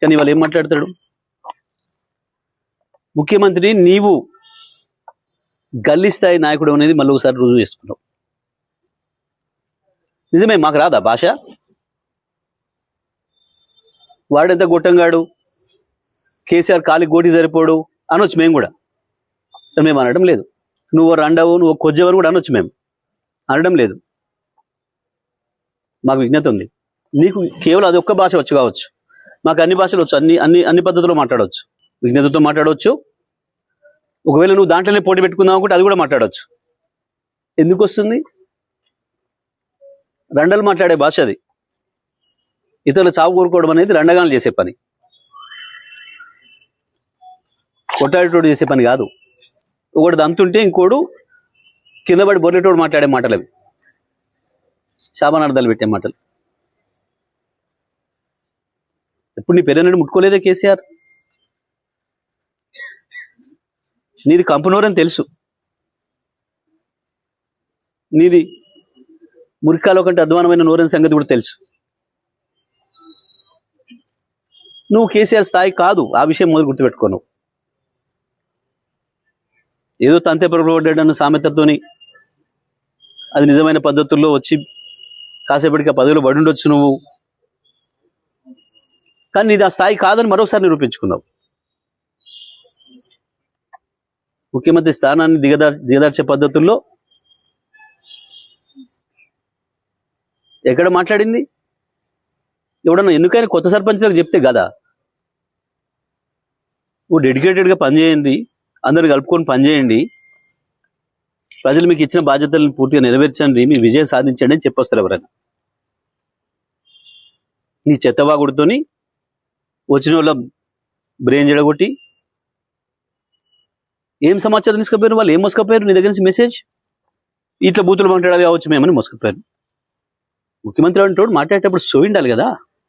కానీ వాళ్ళు ఏం మాట్లాడతాడు? ముఖ్యమంత్రి నీవు గల్లీ స్థాయి నాయకుడు అనేది మళ్ళీ ఒకసారి రుజువు చేసుకున్నావు. నిజమే, మాకు రాదా భాష? వాడెంత గొట్టంగాడు, కేసీఆర్ కాలికి గోటి సరిపోడు అనొచ్చు మేము కూడా. మేము అనడం లేదు. నువ్వు రండవు, నువ్వు కొజ్జవని కూడా అనొచ్చు, మేము అనడం లేదు. మాకు విజ్ఞత ఉంది. నీకు కేవలం అది ఒక్క భాష వచ్చు కావచ్చు, మాకు అన్ని భాషలు వచ్చు, అన్ని అన్ని అన్ని పద్ధతుల్లో మాట్లాడవచ్చు, విజ్ఞతతో మాట్లాడవచ్చు. ఒకవేళ నువ్వు దాంట్లోనే పోటీ పెట్టుకుందాం అనుకుంటే అది కూడా మాట్లాడవచ్చు. ఎందుకు వస్తుంది? రండలు మాట్లాడే భాష అది. ఇతరులు చావు కోరుకోవడం అనేది రండగాలు చేసే పని, కొట్టాడేటోడు చేసే పని కాదు. ఒకటి దంతుంటే ఇంకోడు కింద పడి బొర్రెటోడు మాట్లాడే మాటలు అవి, శాపనార్థాలు పెట్టే మాటలు. ఎప్పుడు నీ పెరనడు ముట్టుకోలేదే కేసీఆర్? నీది కంపనోరని తెలుసు, నీది మురికాలో కంటే అధ్వానమైన నోరని సంగతి కూడా తెలుసు. నువ్వు కేసీఆర్ స్థాయి కాదు, ఆ విషయం మొదలు గుర్తుపెట్టుకోను. ఏదో తంతే పొరపడ్డాడన్న సామెతతోని అది నిజమైన పద్ధతుల్లో వచ్చి కాసేపటికి పదవిలో పడి ఉండొచ్చు నువ్వు, కానీ నీది ఆ స్థాయి కాదని మరొకసారి నిరూపించుకున్నావు. ముఖ్యమంత్రి స్థానాన్ని దిగదార్చే పద్ధతుల్లో ఎక్కడ మాట్లాడింది? ఎవడన్నా ఎన్నికైనా కొత్త సర్పంచ్లకు చెప్తే కదా, నువ్వు డెడికేటెడ్గా పనిచేయండి, అందరిని కలుపుకొని పనిచేయండి, ప్రజలు మీకు ఇచ్చిన బాధ్యతలను పూర్తిగా నెరవేర్చండి, మీ విజయం సాధించండి అని చెప్పొస్తారు ఎవరైనా. నీ చెత్తవాగుడితోని వచ్చిన వాళ్ళ బ్రెయిన్ జడగొట్టి ఏం సమాచారం తీసుకుపోయారు? వాళ్ళు ఏం మోసుకపోయారు నీ దగ్గర నుంచి మెసేజ్? ఇట్లా బూతులు మాట్లాడాలి కావచ్చు మేమని మోసుకపోయారు. ముఖ్యమంత్రి అంటూ మాట్లాడేటప్పుడు సోయి ఉండాలి కదా.